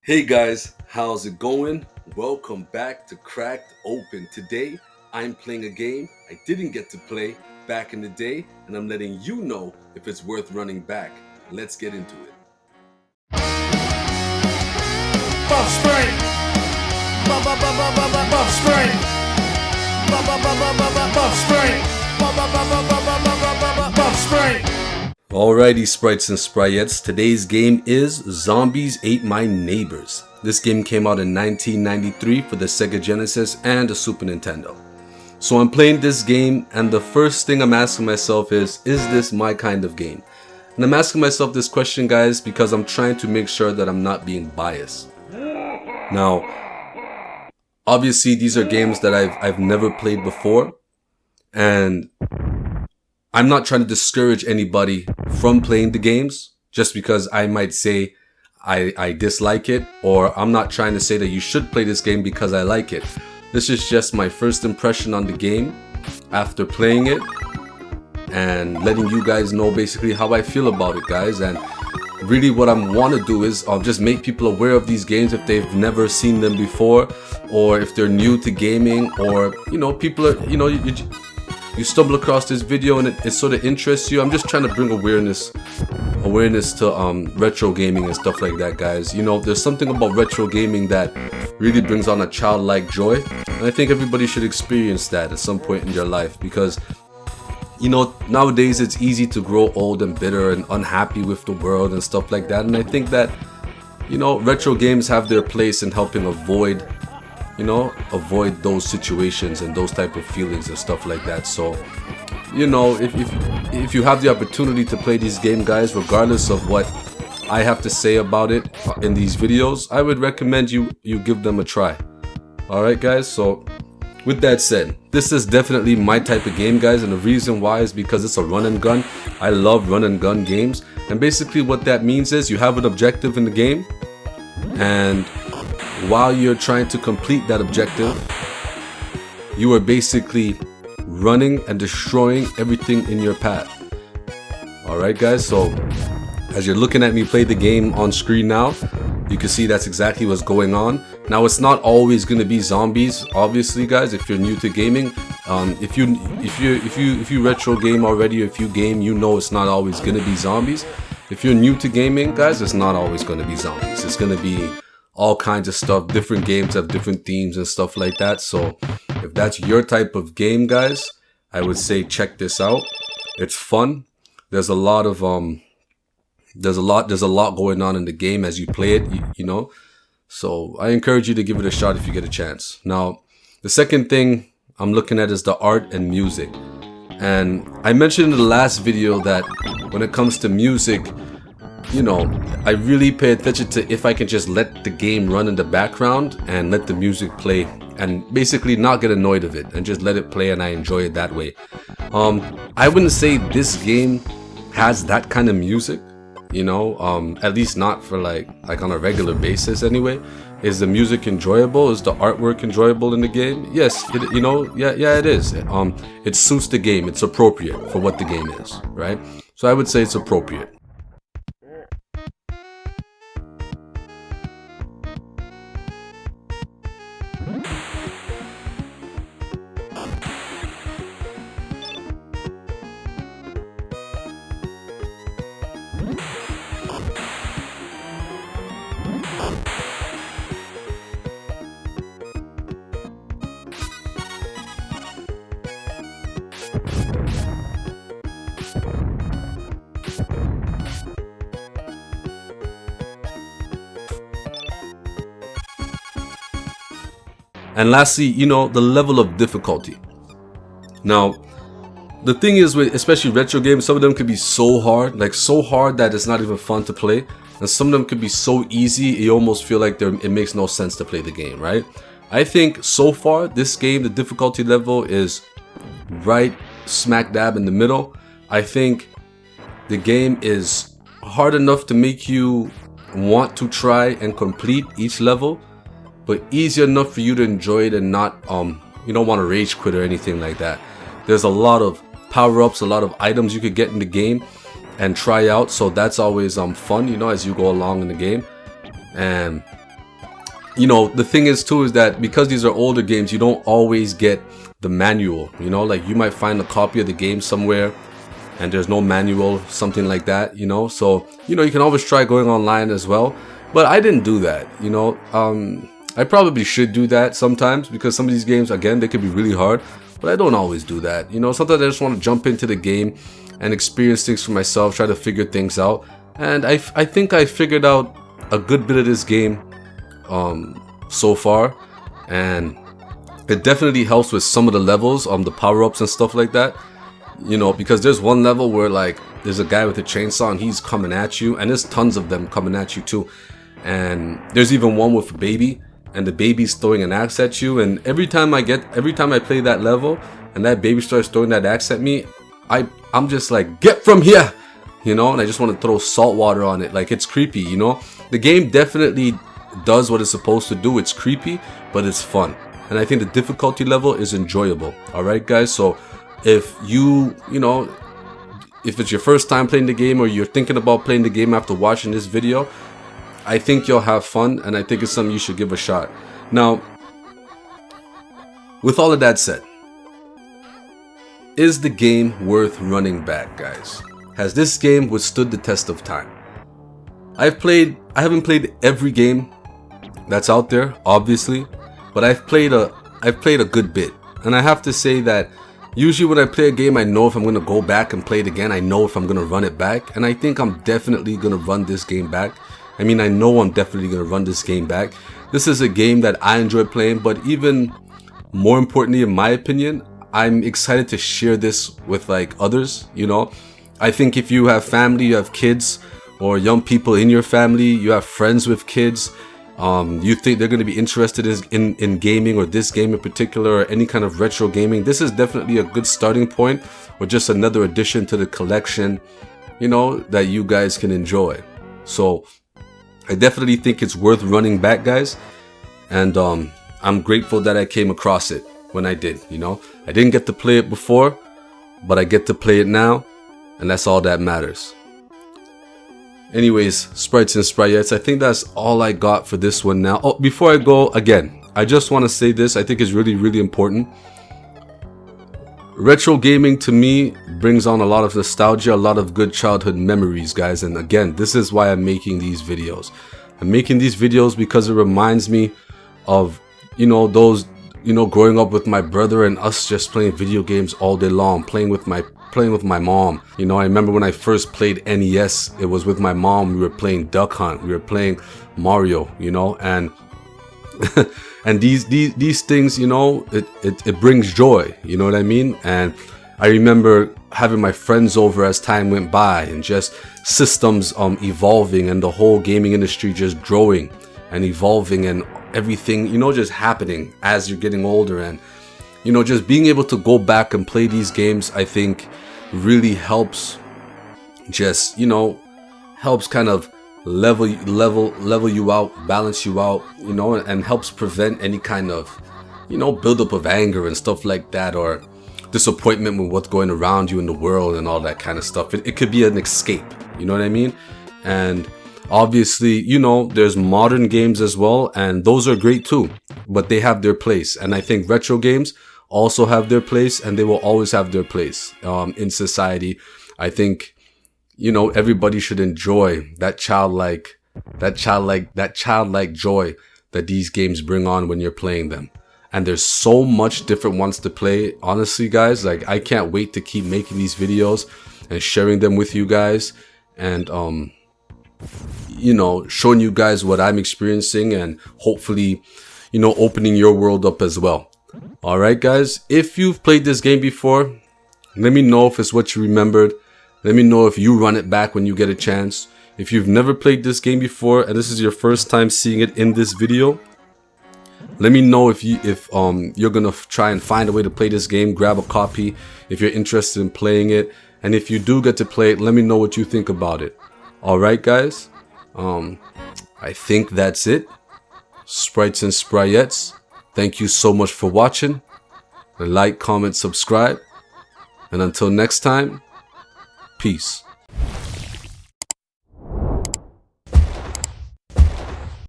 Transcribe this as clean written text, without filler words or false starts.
Hey guys, how's it going? Welcome back to Cracked Open. Today, I'm playing a game I didn't get to play back in the day, and I'm letting you know if it's worth running back. Let's get into it. Buff spring. Buff spring. Buff spring. Buff spring. Alrighty, sprites and spriettes, today's game is Zombies Ate My Neighbors. This game came out in 1993 for the Sega Genesis and the Super Nintendo. So I'm playing this game, and the first thing I'm asking myself is this my kind of game? And I'm asking myself this question, guys, because I'm trying to make sure that I'm not being biased. Now, obviously these are games that I've never played before, and I'm not trying to discourage anybody from playing the games just because I might say I dislike it, or I'm not trying to say that you should play this game because I like it. This is just my first impression on the game after playing it and letting you guys know basically how I feel about it, guys. And really what I want to do is I'll just make people aware of these games if they've never seen them before, or if they're new to gaming, or people are you stumble across this video and it sort of interests you. I'm just trying to bring awareness to retro gaming and stuff like that, guys. There's something about retro gaming that really brings on a childlike joy, and I think everybody should experience that at some point in their life, because nowadays it's easy to grow old and bitter and unhappy with the world and stuff like that. And I think that retro games have their place in helping avoid those situations and those type of feelings and stuff like that. So if you have the opportunity to play these games, guys, regardless of what I have to say about it in these videos, I would recommend you give them a try. Alright, guys, so with that said, this is definitely my type of game, guys, and the reason why is because it's a run and gun. I love run and gun games, and basically what that means is you have an objective in the game, and while you're trying to complete that objective, you are basically running and destroying everything in your path. Alright, guys, so as you're looking at me play the game on screen now, you can see that's exactly what's going on. Now, it's not always going to be zombies, obviously, guys. If you're new to gaming, if you retro game already, or if you game, it's not always going to be zombies. If you're new to gaming, guys, it's not always going to be zombies. It's going to be all kinds of stuff. Different games have different themes and stuff like that. So if that's your type of game, guys, I would say check this out. It's fun. There's a lot going on in the game as you play it, So I encourage you to give it a shot if you get a chance. Now, the second thing I'm looking at is the art and music. And I mentioned in the last video that when it comes to music, I really pay attention to if I can just let the game run in the background and let the music play, and basically not get annoyed of it and just let it play, and I enjoy it that way. I wouldn't say this game has that kind of music, at least not for like on a regular basis anyway. Is the music enjoyable? Is the artwork enjoyable in the game? Yes, it is. It suits the game. It's appropriate for what the game is, right? So I would say it's appropriate. And lastly, the level of difficulty. Now, the thing is with especially retro games, some of them could be so hard that it's not even fun to play. And some of them could be so easy, you almost feel like it makes no sense to play the game, right? I think so far, this game, the difficulty level is right smack dab in the middle. I think the game is hard enough to make you want to try and complete each level, but easy enough for you to enjoy it and not you don't want to rage quit or anything like that. There's a lot of power-ups, a lot of items you could get in the game and try out, so that's always fun, as you go along in the game. And you know, the thing is too is that because these are older games, you don't always get the manual. You know, like you might find a copy of the game somewhere and there's no manual, something like that, you know. So, you know, you can always try going online as well. But I didn't do that, you know. I probably should do that sometimes because some of these games, again, they could be really hard. But I don't always do that, you know. Sometimes I just want to jump into the game and experience things for myself, try to figure things out. And I think I figured out a good bit of this game so far. And it definitely helps with some of the levels, the power-ups and stuff like that. You know, because there's one level where like there's a guy with a chainsaw and he's coming at you, and there's tons of them coming at you too. And there's even one with a baby, and the baby's throwing an axe at you. And every time I play that level and that baby starts throwing that axe at me, I'm just like, get from here, you know. And I just want to throw salt water on it. Like, it's creepy, you know. The game definitely does what it's supposed to do. It's creepy, but it's fun, and I think the difficulty level is enjoyable. All right, guys. So if you know, if it's your first time playing the game or you're thinking about playing the game after watching this video, I think you'll have fun, and I think it's something you should give a shot. Now, with all of that said, is the game worth running back, guys? Has this game withstood the test of time? I haven't played every game that's out there, obviously, but I've played a good bit, and I have to say that usually when I play a game, I know if I'm going to go back and play it again. I know if I'm going to run it back. And I think I'm definitely going to run this game back. I mean, I know I'm definitely going to run this game back. This is a game that I enjoy playing. But even more importantly, in my opinion, I'm excited to share this with like others, you know. I think if you have family, you have kids or young people in your family, you have friends with kids, you think they're going to be interested in gaming, or this game in particular, or any kind of retro gaming, this is definitely a good starting point, or just another addition to the collection, you know, that you guys can enjoy. So I definitely think it's worth running back, guys, and I'm grateful that I came across it when I did. You know, I didn't get to play it before, but I get to play it now, and that's all that matters. Anyways, sprites and spritettes, I think that's all I got for this one now. Oh, before I go, again, I just want to say this. I think is really, really important. Retro gaming to me brings on a lot of nostalgia, a lot of good childhood memories, guys. And again, this is why I'm making these videos. I'm making these videos because it reminds me of, you know, those, you know, growing up with my brother and us just playing video games all day long, playing with my mom. You know, I remember when I first played NES, it was with my mom. We were playing Duck Hunt, we were playing Mario, you know, and and these things, you know, it brings joy, you know what I mean? And I remember having my friends over as time went by, and just systems evolving, and the whole gaming industry just growing and evolving, and everything, you know, just happening as you're getting older. And you know, just being able to go back and play these games, I think really helps, just, you know, helps kind of level you out, balance you out, you know, and helps prevent any kind of, you know, buildup of anger and stuff like that, or disappointment with what's going around you in the world and all that kind of stuff. It could be an escape, you know what I mean? And obviously, you know, there's modern games as well, and those are great too, but they have their place. And I think retro games also have their place, and they will always have their place in society. I think, you know, everybody should enjoy that childlike joy that these games bring on when you're playing them. And there's so much different ones to play. Honestly, guys, like, I can't wait to keep making these videos and sharing them with you guys, and you know, showing you guys what I'm experiencing, and hopefully, you know, opening your world up as well. All right, guys, if you've played this game before, let me know if it's what you remembered. Let me know if you run it back when you get a chance. If you've never played this game before and this is your first time seeing it in this video, let me know if you're gonna try and find a way to play this game. Grab a copy if you're interested in playing it, and if you do get to play it, let me know what you think about it. All right, guys, I think that's it. Sprites and spritettes, thank you so much for watching. Like, comment, subscribe, and until next time, peace.